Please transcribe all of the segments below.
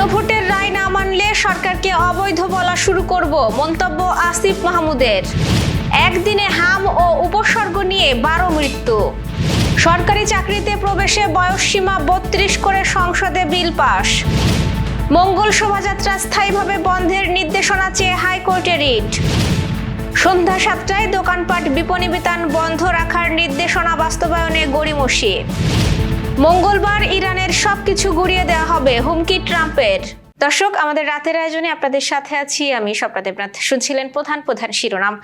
গণভোটের রায় না মানলে সরকারকে অবৈধ বলা শুরু করব, মন্তব্য আসিফ মাহমুদের। একদিনে হাম ও উপসর্গ নিয়ে 12 মৃত্যু। সরকারি চাকরিতে প্রবেশে বয়সসীমা 32 করে সংসদে বিল পাস। মঙ্গল শোভাযাত্রা স্থায়ীভাবে বন্ধের নির্দেশনা চেয়ে হাইকোর্টে রিট। সন্ধ্যা 7টায় দোকানপাট বিপণী বিতান বন্ধ রাখার নির্দেশনা বাস্তবায়নে গড়িমসি। মঙ্গলবার ইরানের সবকিছু গুড়িয়ে দেওয়া হবে, হুমকি ট্রাম্পের। দর্শক, আমাদের রাতের আয়োজনে আপনাদের সাথে আছি আমি স্বপ্না দেবনাথ। শুনছিলেন প্রধান শিরোনাম।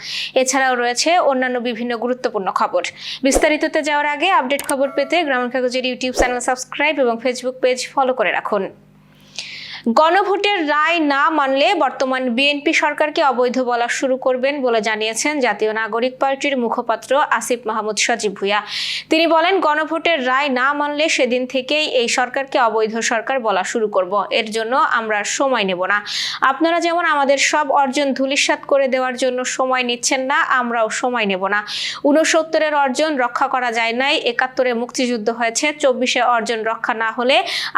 এছাড়াও রয়েছে অন্যান্য বিভিন্ন গুরুত্বপূর্ণ খবর। বিস্তারিততে যাওয়ার আগে আপডেট খবর পেতে গ্রামীণ কাগজের ইউটিউব চ্যানেল সাবস্ক্রাইব এবং ফেসবুক পেজ ফলো করে রাখুন। গণভোটের রায় না মানলে বর্তমান বিএনপি সরকারকে অবৈধ বলা শুরু করবেন বলে জানিয়েছেন জাতীয় নাগরিক পার্টির মুখপাত্র আসিফ মাহমুদ সজীব ভুঁইয়া। তিনি বলেন, গণভোটের রায় না মানলে সেদিন থেকেই এই সরকারকে অবৈধ সরকার বলা শুরু করব। এর জন্য আমরা সময় নেব না। আপনারা যেমন আমাদের সব অর্জন ধূলিসাৎ করে দেওয়ার জন্য সময় নিচ্ছেন না, আমরাও সময় নেব না। 69-এর অর্জন রক্ষা করা যায় নাই, 71-এ মুক্তিযুদ্ধ হয়েছে, 24-এ অর্জন রক্ষা না হলে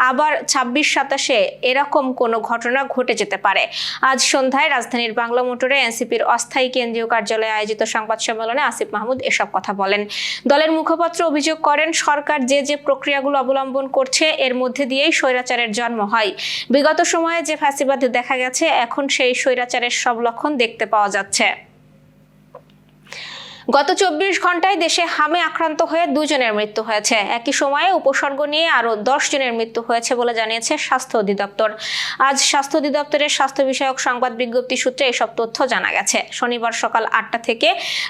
আবার 26-27-এ এরকম কোনো ঘটনা ঘটে যেতে পারে। আজ সন্ধ্যায় রাজধানীর বাংলা মোটরে এনসিপির অস্থায়ী কেন্দ্রীয় কার্যালয়ে আয়োজিত সংবাদ সম্মেলনে আসিফ মাহমুদ এসব কথা বলেন। দলের মুখপাত্র অভিযোগ করেন, সরকার যে প্রক্রিয়াগুলো অবলম্বন করছে এর মধ্যে দিয়েই স্বৈরাচারের জন্ম হয়। বিগত সময়ে যে ফ্যাসিবাদ দেখা গেছে, এখন সেই স্বৈরাচারের সব লক্ষণ দেখতে পাওয়া যাচ্ছে। গত 24 ঘন্টায় দেশে হামে আক্রান্ত হয়ে 2 জনের মৃত্যু হয়েছে। একই সময়ে উপসর্গ নিয়ে আরো 10 জনের মৃত্যু হয়েছে বলে জানিয়েছে স্বাস্থ্য অধিদপ্তর। আজ স্বাস্থ্য অধিদপ্তরের স্বাস্থ্য বিষয়ক সংবাদ বিজ্ঞপ্তি সূত্রে এসব তথ্য জানা গেছে। শনিবার সকাল 8টা থেকে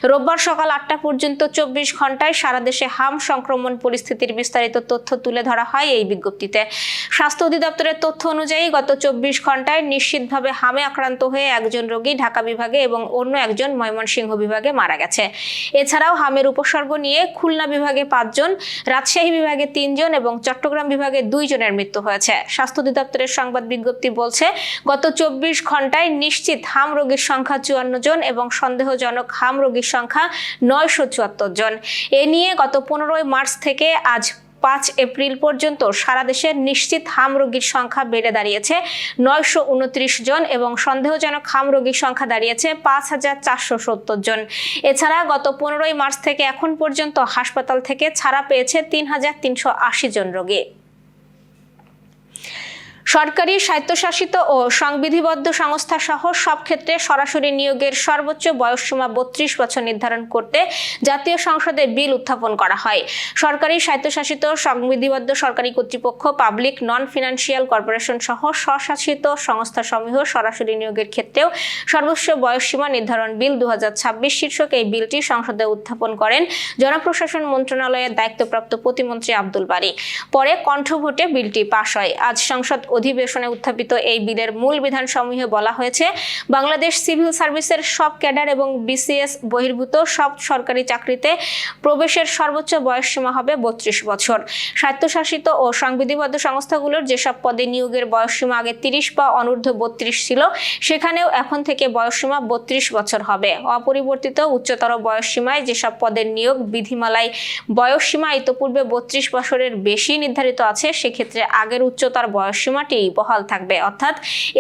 রোববার সকাল 8টা পর্যন্ত 24 ঘন্টায় সারা দেশে হাম সংক্রমণ পরিস্থিতির বিস্তারিত তথ্য তুলে ধরা হয় এই বিজ্ঞপ্তিতে। স্বাস্থ্য অধিদপ্তরের তথ্য অনুযায়ী গত 24 ঘন্টায় নিশ্চিতভাবে হামে আক্রান্ত হয়ে 1 জন রোগী ঢাকা বিভাগে এবং অন্য 1 জন ময়মনসিংহ বিভাগে মারা গেছে। এছাড়াও হামের উপসর্গ নিয়ে খুলনা বিভাগে 5 জন, রাজশাহী বিভাগে 3 জন এবং চট্টগ্রাম বিভাগে 2 জনের মৃত্যু হয়েছে। স্বাস্থ্য অধিদপ্তরের সংবাদ বিজ্ঞপ্তি বলছে, গত 24 ঘন্টায় নিশ্চিত হাম রোগীর সংখ্যা 54 জন এবং সন্দেহজনক হাম রোগীর সংখ্যা 974 জন। এ নিয়ে গত 15 মার্চ থেকে আজ 5 এপ্রিল পর্যন্ত সারা দেশে নিশ্চিত হাম রোগীর সংখ্যা বেড়ে দাঁড়িয়েছে 929 জন এবং সন্দেহজনক হাম রোগীর সংখ্যা দাঁড়িয়েছে 5470 জন। এছাড়া গত 15 মার্চ থেকে এখন পর্যন্ত হাসপাতাল থেকে ছাড়া পেয়েছে 3380 জন রোগী। সরকারি, স্বায়ত্তশাসিত ও সংবিধিবদ্ধ সংস্থা সহ সব ক্ষেত্রে সরাসরি নিয়োগের সর্বোচ্চ বয়সসীমা 32 বছর নির্ধারণ করতে জাতীয় সংসদে বিল উত্থাপন করা হয়। সরকারি, স্বায়ত্তশাসিত, সংবিধিবদ্ধ সরকারি কর্তৃপক্ষ, পাবলিক নন ফিনান্সিয়াল কর্পোরেশন সহ স্বশাসিত সংস্থাসমূহ সরাসরি নিয়োগের ক্ষেত্রেও সর্বোচ্চ বয়সসীমা নির্ধারণ বিল 2026 শীর্ষক এই বিলটি সংসদে উত্থাপন করেন জনপ্রশাসন মন্ত্রণালয়ের দায়িত্বপ্রাপ্ত প্রতিমন্ত্রী আব্দুল বারী। পরে কণ্ঠভোটে বিলটি পাশ হয়। আজ সংসদ অধিবেশনে উত্থাপিত এই বিলের মূল বিধানসমূহে বলা হয়েছে, বাংলাদেশ সিভিল সার্ভিসের সব ক্যাডার এবং বিসিএস বহির্ভূত সব সরকারি চাকরিতে প্রবেশের সর্বোচ্চ বয়সসীমা হবে 32 বছর। স্বায়ত্তশাসিত ও সংবিধিবদ্ধ সংস্থাগুলোর যেসব পদে নিয়োগের বয়সসীমা আগে 30 বা অনূর্ধ্ব 32 ছিল, সেখানেও এখন থেকে বয়সসীমা 32 বছর হবে। অপরিবর্তিত উচ্চতর বয়সসীমায় যেসব পদের নিয়োগ বিধিমালায় বয়সসীমা ইতোপূর্বে 32 বছরের বেশি নির্ধারিত আছে, সেক্ষেত্রে আগের উচ্চতর বয়সসীমা বহাল থাকবে, অর্থাৎ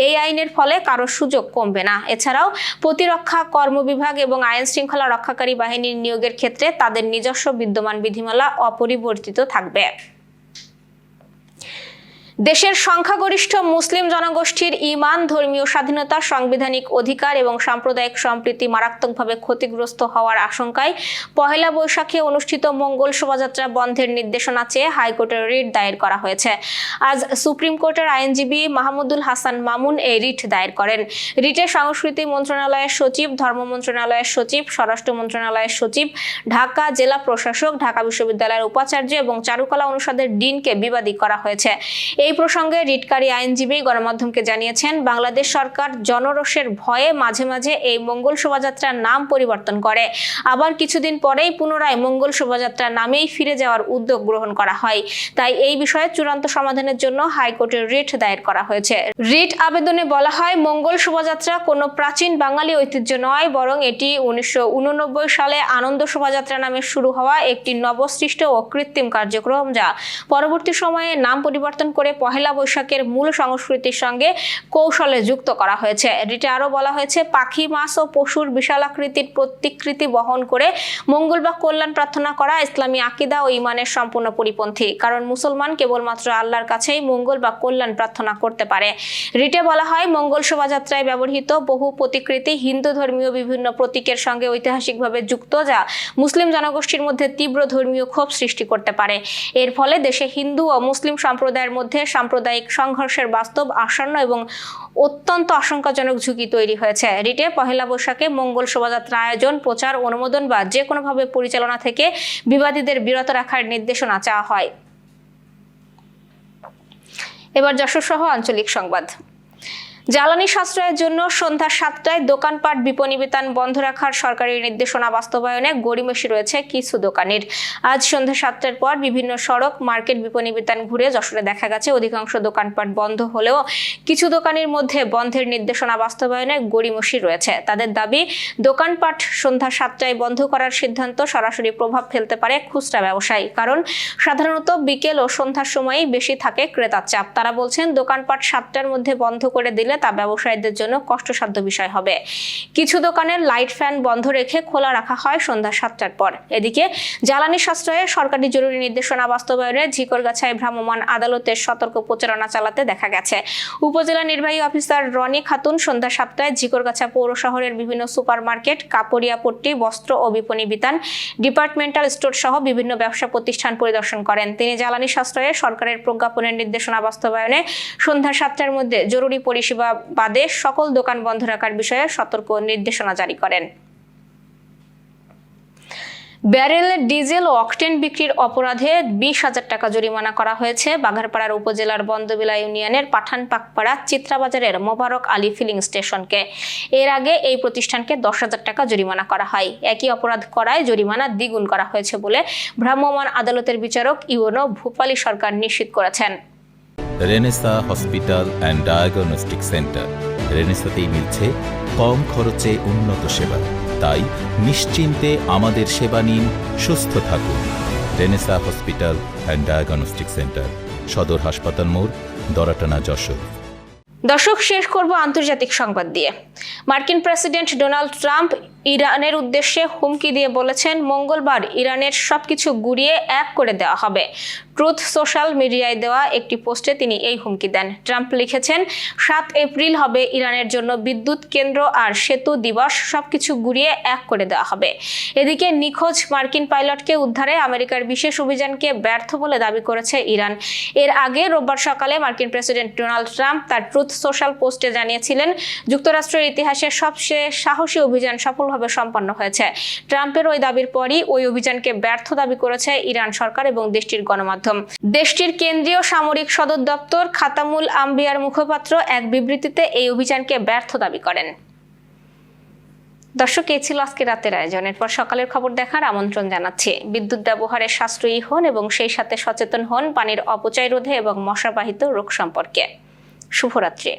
এই আইনের ফলে কারো সুযোগ কমবে না। এছাড়াও প্রতিরক্ষা কর্মবিভাগ এবং আইন শৃঙ্খলা রক্ষাকারী বাহিনীর নিয়োগের ক্ষেত্রে তাদের নিজস্ব বিদ্যমান বিধিমালা অপরিবর্তিত থাকবে। দেশের সংখ্যাগরিষ্ঠ মুসলিম জনগোষ্ঠীর ঈমান, ধর্মীয় স্বাধীনতা, সাংবিধানিক অধিকার এবং সাম্প্রদায়িক সম্প্রীতি মারাত্মকভাবে ক্ষতিগ্রস্ত হওয়ার আশঙ্কায় পহেলা বৈশাখে অনুষ্ঠিত মঙ্গল শোভাযাত্রা বন্ধের নির্দেশনা চেয়ে হাইকোর্টের রিট দায়ের করা হয়েছে। আজ সুপ্রিম কোর্টের আইনজীবী মাহমুদুল হাসান মামুন এই রিট দায়ের করেন। রিটে সংস্কৃতি মন্ত্রণালয়ের সচিব, ধর্ম মন্ত্রণালয়ের সচিব, স্বরাষ্ট্র মন্ত্রণালয়ের সচিব, ঢাকা জেলা প্রশাসক, ঢাকা বিশ্ববিদ্যালয়ের উপাচার্য এবং চারুকলা অনুষদের ডিনকে বিবাদী করা হয়েছে। এই প্রসঙ্গে রিটকারী আইনজীবী গণমাধ্যমকে জানিয়েছেন, বাংলাদেশ সরকার জনরোষের ভয়ে মাঝে মাঝে এই মঙ্গল শোভাযাত্রার নাম পরিবর্তন করে, আবার কিছুদিন পরেই পুনরায় মঙ্গল শোভাযাত্রার নামেই ফিরে যাওয়ার উদ্যোগ গ্রহণ করা হয়। তাই এই বিষয়ে চূড়ান্ত সমাধানের জন্য হাইকোর্টের রিট দায়ের করা হয়েছে। রিট আবেদনে বলা হয়, মঙ্গল শোভাযাত্রা কোনো প্রাচীন বাঙালি ঐতিহ্য নয়, বরং এটি 1989 সালে আনন্দ শোভাযাত্রা নামে শুরু হওয়া একটি নবসৃষ্ট ও কৃত্রিম কার্যক্রম, যা পরবর্তী সময়ে নাম পরিবর্তন করে পহেলা বৈশাখের মূল সংস্কৃতির সঙ্গে কৌশলে যুক্ত করা হয়েছে। রিটে আরো বলা হয়েছে, পাখি, মাছ ও পশুর বিশালাকৃতির প্রতিকৃতি বহন করে মঙ্গল বা কল্যাণ প্রার্থনা করা ইসলামী আকীদা ও ঈমানের সম্পূর্ণ পরিপন্থী, কারণ মুসলমান কেবলমাত্র আল্লাহর কাছেই মঙ্গল বা কল্যাণ প্রার্থনা করতে পারে। রিটে বলা হয়, মঙ্গল শোভাযাত্রায় ব্যবহৃত বহু প্রতিকৃতি হিন্দু ধর্মীয় বিভিন্ন প্রতীকের সঙ্গে ঐতিহাসিকভাবে যুক্ত, যা মুসলিম জনগোষ্ঠীর মধ্যে তীব্র ধর্মীয় ক্ষোভ সৃষ্টি করতে পারে। এর ফলে দেশে হিন্দু ও মুসলিম সম্প্রদায়ের মধ্যে সাম্প্রদায়িক সংঘর্ষের বাস্তব, আসন্ন এবং অত্যন্ত আশঙ্কাজনক ঝুঁকি তৈরি হয়েছে। রিটে পহেলা বৈশাখে মঙ্গল শোভাযাত্রা আয়োজন, প্রচার, অনুমোদন বা যে কোনোভাবে পরিচালনা থেকে বিবাদীদের বিরত রাখার নির্দেশনা চাওয়া হয়। এবার যশোর সহ আঞ্চলিক সংবাদ। জ্বালানি সাশ্রয়ের জন্য সন্ধ্যা 7টায় দোকানপাট, বিপণী বিতান বন্ধ রাখার সরকারি নির্দেশনা বাস্তবায়নে গড়িমসি রয়েছে কিছু দোকানির। আজ সন্ধ্যা 7টার পর বিভিন্ন সড়ক, মার্কেট, বিপণী বিতান ঘুরে যশোরে দেখা গেছে অধিকাংশ দোকানপাট বন্ধ হলেও কিছু দোকানির মধ্যে বন্ধের নির্দেশনা বাস্তবায়নে গড়িমসি রয়েছে। তাদের দাবি, দোকানপাট সন্ধ্যা 7টায় বন্ধ করার সিদ্ধান্ত সরাসরি প্রভাব ফেলতে পারে খুচরা ব্যবসায়ী, কারণ সাধারণত বিকেল ও সন্ধ্যার সময়ই বেশি থাকে ক্রেতার চাপ। তারা বলছেন, দোকানপাট 7টার মধ্যে বন্ধ করে দিলে তা ব্যবসায়ীদের জন্য কষ্টসাধ্য বিষয় হবে। কিছু দোকানের লাইট, ফ্যান বন্ধ রেখে খোলা রাখা হয় সন্ধ্যা 7টার পর। এদিকে জ্বালানি সাশ্রয়ে সরকারি জরুরি নির্দেশনা বাস্তবায়নে ঝিকরগাছায় ভ্রাম্যমাণ আদালতের সতর্ক প্রচারণা চালাতে দেখা গেছে। উপজেলা নির্বাহী অফিসার রনি খাতুন সন্ধ্যা 7টায় ঝিকরগাছা পৌর শহরের বিভিন্ন সুপারমার্কেট, কাপড়িয়া পট্টি, বস্ত্র ও বিপণী বিতান, ডিপার্টমেন্টাল স্টোর সহ বিভিন্ন ব্যবসা প্রতিষ্ঠান পরিদর্শন করেন। তিনি জ্বালানি সাশ্রয়ে সরকারের প্রজ্ঞাপনের নির্দেশনা বাস্তবায়নে সন্ধ্যা 7টার মধ্যে জরুরি পরিষেবা বাদে সকল দোকান বন্ধ রাখার বিষয়ে সতর্ক নির্দেশনা জারি করেন। ব্যারেলে ডিজেল ও অকটেন বিক্রির অপরাধে 20,000 টাকা জরিমানা করা হয়েছে বাঘারপাড়ার উপজেলার বন্দবিলা ইউনিয়নের পাঠানপাকপাড়া চিত্রাবাজারের মোবারক আলী ফিলিং স্টেশনকে। এর আগে এই প্রতিষ্ঠানকে 10,000 টাকা জরিমানা করা হয়। একই অপরাধ করায় জরিমানা দ্বিগুণ করা হয়েছে বলে ভ্রাম্যমাণ আদালতের বিচারক ইউনো ভূপালী সরকার নিশ্চিত করেছেন। Renaissance hospital and diagnostic centre. রেনেসাতেই মিলছে কম খরচে উন্নত সেবা, তাই নিশ্চিন্তে আমাদের সেবা নিন, সুস্থ থাকুন। Renaissance hospital and diagnostic centre, সদর হাসপাতাল মোড়, দরাটানা, যশোর। দর্শক, শেষ করব আন্তর্জাতিক সংবাদ দিয়ে। মার্কিন প্রেসিডেন্ট ডোনাল্ড ট্রাম্প ইরানের উদ্দেশ্যে হুমকি দিয়ে বলেছেন, মঙ্গলবার ইরানের সবকিছু গুড়িয়ে এক করে দেওয়া হবে। ট্রুথ সোশ্যাল মিডিয়ায় দেওয়া একটি পোস্টে তিনি এই হুমকি দেন। ট্রাম্প লিখেছেন, 7 এপ্রিল হবে ইরানের জন্য বিদ্যুৎ কেন্দ্র আর সেতু দিবস, সবকিছু গুড়িয়ে এক করে দেওয়া হবে। এদিকে নিখোঁজ মার্কিন পাইলটকে উদ্ধারে আমেরিকার বিশেষ অভিযানকে ব্যর্থ বলে দাবি করেছে ইরান। এর আগে রোববার সকালে মার্কিন প্রেসিডেন্ট ডোনাল্ড ট্রাম্প তার ট্রুথ সোশ্যাল পোস্টে জানিয়েছিলেন, যুক্তরাষ্ট্রের ইতিহাসে সবচেয়ে সাহসী অভিযান সফলভাবে সম্পন্ন হয়েছে। ট্রাম্পের ওই দাবির পরই ওই অভিযানকে ব্যর্থ দাবি করেছে ইরান সরকার এবং দেশটির গণমাধ্যম। দেশটির কেন্দ্রীয় সামরিক সদর দপ্তর খাতামুল আম্বিয়ার মুখপাত্র এক বিবৃতিতে এই অভিযানকে ব্যর্থ দাবি করেন। দর্শক, এই ছিল আজকে রাতের আয়োজন। এরপর সকালের খবর দেখার আমন্ত্রণ জানাচ্ছি। বিদ্যুৎ ব্যবহারে সাশ্রয়ী হন এবং সেই সাথে সচেতন হন পানির অপচয় রোধে এবং মশাবাহিত রোগ সম্পর্কে। শুভরাত্রি।